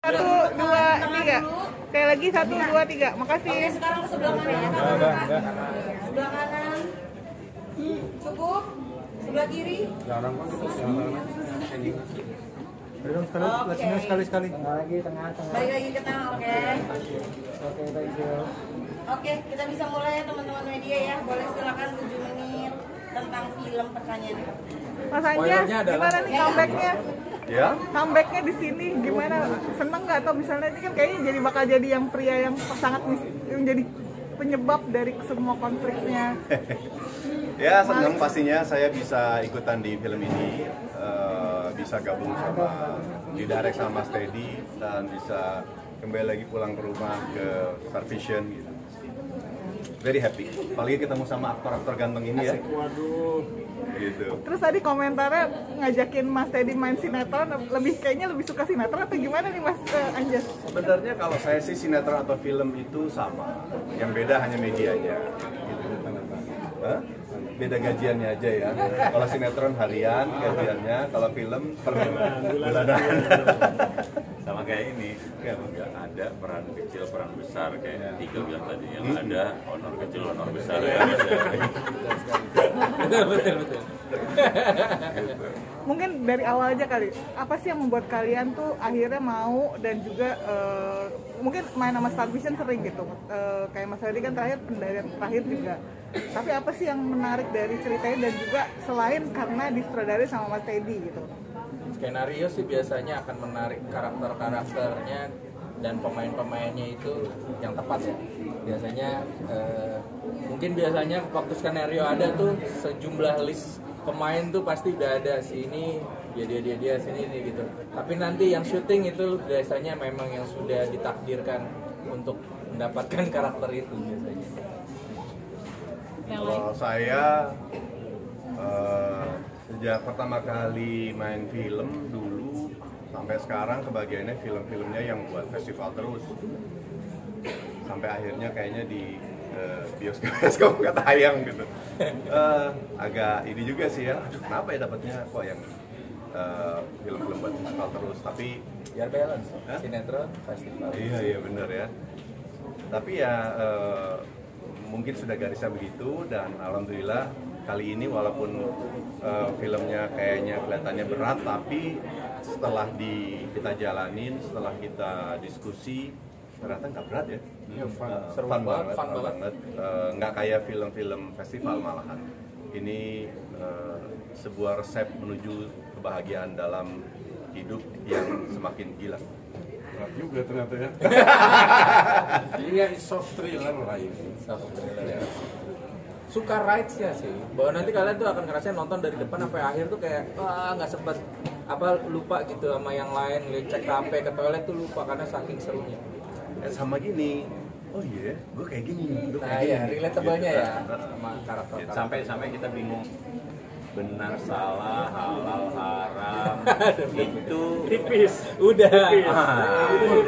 1, 2, 3. Sekali lagi 1, 2, 3. Makasih. Oke, sekarang ke sebelah mana ya? Sebelah kanan. Cukup. Sebelah kiri. Sekali. Balik lagi ke tengah, oke. Oke, thank you. Oke, kita bisa mulai ya teman-teman media ya. Boleh silakan 7 menit tentang film pertanyaannya. Mas Anjas, gimana nih comeback-nya? Ya, Comeback-nya di sini gimana? Seneng nggak? Atau misalnya ini kan kayaknya bakal jadi yang pria yang sangat menjadi penyebab dari semua konfliknya. ya senang pastinya saya bisa ikutan di film ini, bisa gabung sama didirect sama Mas Teddy dan bisa kembali lagi pulang ke rumah ke Star Vision gitu. Very happy. Apalagi ketemu sama aktor-aktor ganteng ini ya. Waduh. Gitu. Terus tadi komentarnya ngajakin Mas Teddy main sinetron, kayaknya lebih suka sinetron atau gimana nih Mas Anjas? Sebenarnya kalau saya sih sinetron atau film itu sama, yang beda hanya medianya. Gitu. Hah? Beda gajiannya aja ya. Kalau sinetron harian gajiannya, kalau film per bulanan. Sama kayak ini, nggak ada peran kecil, peran besar kayak Tiga bilang tadi, yang ada honor kecil, honor besar ya. Betul. Mungkin dari awal aja kali, apa sih yang membuat kalian tuh akhirnya mau dan juga mungkin main sama Star Vision sering gitu, kayak Mas Teddy kan terakhir juga. Tapi apa sih yang menarik dari ceritanya dan juga selain karena disutradarai sama Mas Teddy gitu? Skenario sih biasanya akan menarik karakter-karakternya dan pemain-pemainnya itu yang tepat ya. Biasanya mungkin biasanya waktu skenario ada tuh sejumlah list pemain tuh pasti udah ada, si ini dia sini ini gitu. Tapi nanti yang syuting itu biasanya memang yang sudah ditakdirkan untuk mendapatkan karakter itu biasanya. Kalau saya sejak pertama kali main film dulu sampai sekarang kebagiannya film-filmnya yang buat festival terus. Sampai akhirnya kayaknya di bioskop nggak tayang gitu. Agak ini juga sih ya, aduh, kenapa ya dapatnya kok yang film-film buat festival terus, tapi Biar balance, sinetron, festival. iya benar ya. Tapi ya mungkin sudah garisnya begitu dan alhamdulillah kali ini walaupun filmnya kayaknya kelihatannya berat, tapi setelah kita jalanin, setelah kita diskusi, ternyata nggak berat ya. Iya, Fun banget. Nggak kayak film-film festival malahan. Ini sebuah resep menuju kebahagiaan dalam hidup yang semakin gila. Berat juga ternyata ya. Iya, soft thriller lah ini. Soft thriller ya. Suka rides-nya sih, bahwa nanti kalian tuh akan ngerasain nonton dari depan sampai akhir tuh kayak nggak sempat lupa gitu sama yang lain, cek HP ke toilet tuh lupa karena saking serunya. Sama gini, oh iya, gue kayak gini, gue Nah kayak ya, gini. relatable-nya Gitu. ya sama karakter. Sampai kita bingung benar salah halal haram itu Tipis, udah.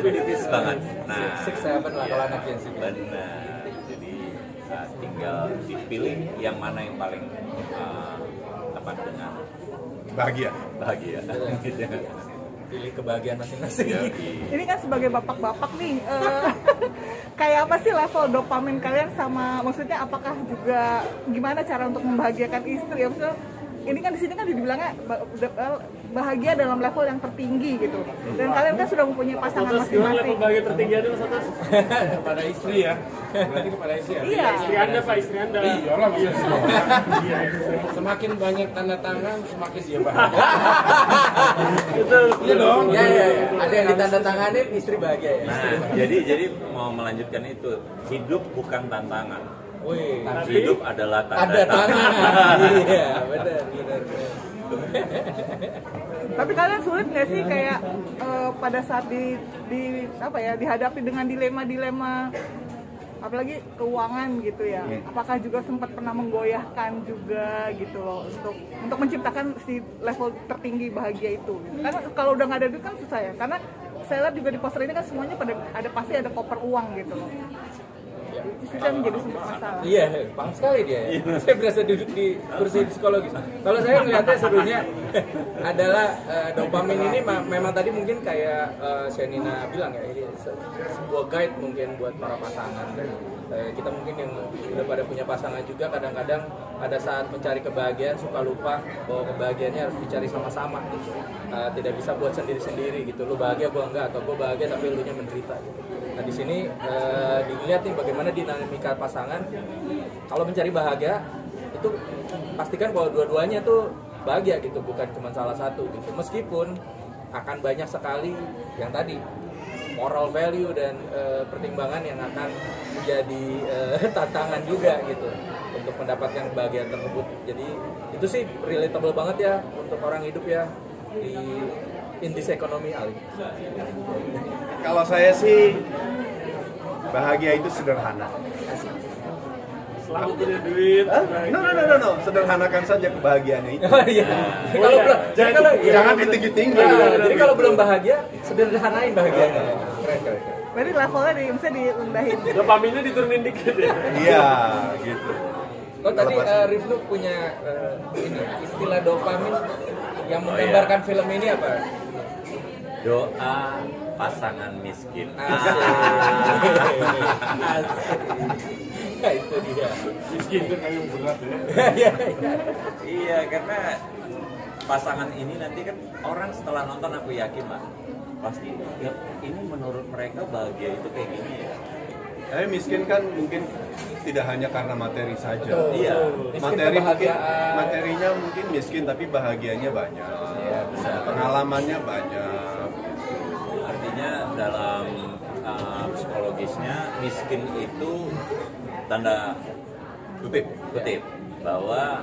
tipis banget. Nah, 6-7 lah kalau anak Gen Z. benar. Jadi tinggal dipilih yang mana yang paling tepat dengan Bahagia. bahagia. Pilih kebahagiaan masing-masing. Ini kan sebagai bapak-bapak nih, kayak apa sih level dopamin kalian sama, maksudnya apakah juga gimana cara untuk membahagiakan istri? Ya, maksudnya ini kan di sini kan dibilangnya bahagia dalam level yang tertinggi gitu. Dan kalian kan sudah mempunyai pasangan masing-masing. Level bahagia tertinggi adalah Mas kepada istri ya. Berarti kepada istri ya. Iya. Istri Anda Pak, istri Anda. Iyalah bisa semua. Iya. Semakin banyak tanda tangan, semakin dia bahagia. Betul. Iya dong. Iya. Ada yang ditandatanganin, istri bahagia ya. Nah, jadi mau melanjutkan itu, hidup bukan tantangan. Wih, Hidup adalah ada tanda tangan. Iya, benar. Tapi kalian sulit nggak sih kayak pada saat dihadapi dengan dilema-dilema, apalagi keuangan gitu ya? Apakah juga sempat pernah menggoyahkan juga gitu loh untuk menciptakan si level tertinggi bahagia itu? Karena kalau udah nggak ada duit kan susah ya. Karena saya lihat juga di poster ini kan semuanya pasti ada koper uang gitu loh. Itu kan jadi sebuah masalah. Iya, paham sekali dia. Saya berasa duduk di kursi psikologis. Kalau saya ngeliatnya sebenarnya adalah dopamin ini memang tadi mungkin kayak Shenina bilang ya, ini sebuah guide mungkin buat para pasangan. Dan kita mungkin yang udah pada punya pasangan juga kadang-kadang ada saat mencari kebahagiaan suka lupa bahwa kebahagiaannya harus dicari sama-sama gitu. Tidak bisa buat sendiri-sendiri gitu. Lu bahagia gua enggak, atau gua bahagia tapi lu nya menderita gitu. Nah di sini dilihat nih bagaimana dinamika pasangan. Kalau mencari bahagia itu pastikan bahwa dua-duanya tuh bahagia gitu, bukan cuma salah satu gitu. Meskipun akan banyak sekali yang tadi moral value dan pertimbangan yang akan menjadi tantangan juga gitu untuk mendapatkan kebahagiaan tersebut. Jadi itu sih relatable banget ya untuk orang hidup ya in this economy Ali. Kalau saya sih bahagia itu sederhana. Selalu punya duit. No. Sederhanakan saja kebahagiaannya itu. Oh iya. Kalau belum Jangan ditinggi-tinggi. Jadi kalau belum bahagia, sederhanain bahagianya. Keren. Berarti levelnya bisa direndahin. Dopaminnya diturunin dikit ya. Iya, gitu. Oh tadi Rifnu punya ini istilah dopamin yang menggambarkan film ini apa? Doa pasangan miskin. Asik. Nah, itu dia. Miskin itu kayak yang berat ya. Iya, karena pasangan ini nanti kan orang setelah nonton aku yakin lah pasti ya, ini menurut mereka bahagia itu kayak gini ya. Tapi miskin kan mungkin tidak hanya karena materi saja. Iya. Materinya mungkin miskin tapi bahagianya banyak. Iya, bisa. Pengalamannya banyak. Artinya dalam psikologisnya miskin itu tanda kutip bahwa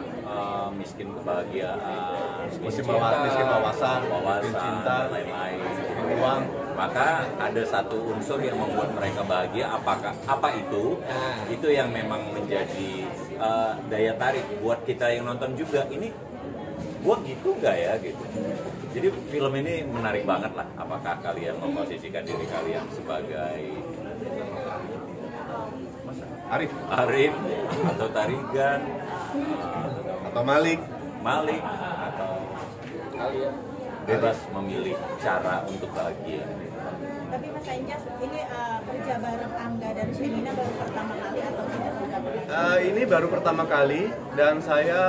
miskin kebahagiaan, miskin wawasan, cinta, dan lain-lain, uang. Maka ada satu unsur yang membuat mereka bahagia. Apa itu? Itu yang memang menjadi daya tarik buat kita yang nonton juga. Ini gua gitu nggak ya gitu. Jadi film ini menarik banget lah. Apakah kalian memposisikan diri kalian sebagai Arif atau Tarigan atau Malik atau kalian bebas memilih cara untuk bahagia. Tapi Mas Anjas, ini kerja bareng Angga dan Shenina baru pertama kali atau sudah pernah? ini baru pertama kali dan saya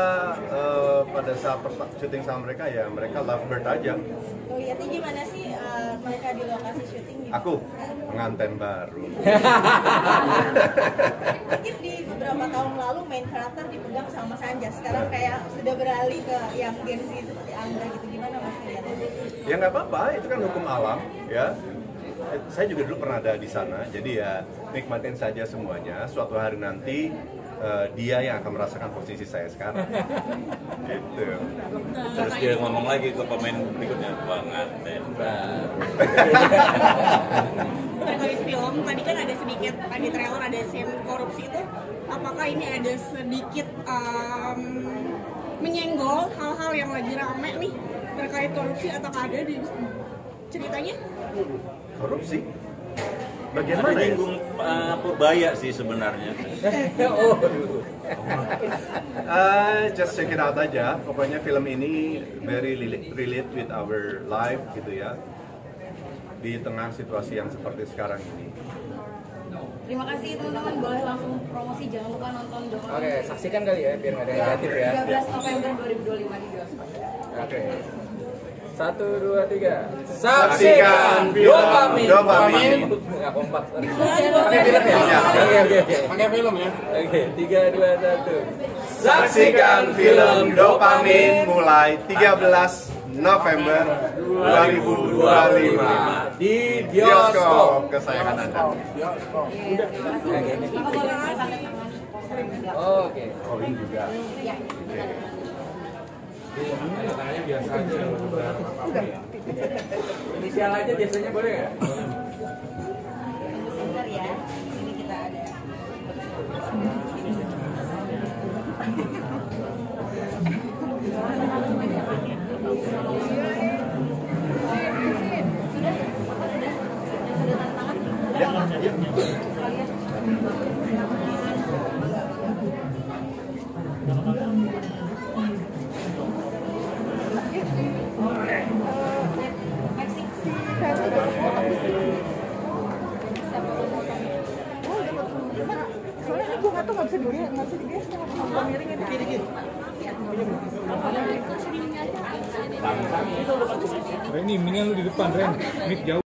pada saat syuting sama mereka ya mereka lovebird aja. Oh iya, jadi gimana sih mereka di lokasi syuting? Aku pengantin baru. Mungkin di beberapa tahun lalu main karakter dipegang sama Mas Anjas, sekarang kayak sudah beralih ke yang Gen Z seperti Angga gitu. Gimana Mas lihat? Ya nggak apa-apa, itu kan hukum alam ya. Saya juga dulu pernah ada di sana, jadi ya nikmatin saja semuanya. Suatu hari nanti dia yang akan merasakan posisi saya sekarang. Gitu. Terus dia ngomong lagi ke pemain berikutnya banget. Terkait film, tadi kan ada sedikit di trailer ada scene korupsi itu, apakah ini ada sedikit menyenggol hal-hal yang lagi rame nih terkait korupsi atau ada di ceritanya? Korupsi? Bagian Ada mana ya? nyinggung Purbaya sih sebenarnya. Just check it out aja. Pokoknya film ini very relate with our life gitu ya. Di tengah situasi yang seperti sekarang ini. Terima kasih teman-teman, boleh langsung promosi, jangan lupa nonton dong. Oke, saksikan kali ya biar nggak ada yang negatif ya. 13 November 2025 di bioskop. Oke. 1, 2, 3. Saksikan film Dopamin. Nggak kompak. Pakai film ya? Oke. Pakai film ya. Oke, 3, 2, 1. Saksikan film Dopamin mulai 13 November 2025 di bioskop kesayangan Anda. Oke. Oh ini juga. Tangannya biasa aja. Inisial aja biasanya boleh nggak? Sebentar ya, sini kita ada. nggak tuh nggak bisa digeser, nggak bisa miringin. Ren, ini mendingan lu di depan, Ren. Mic jauh.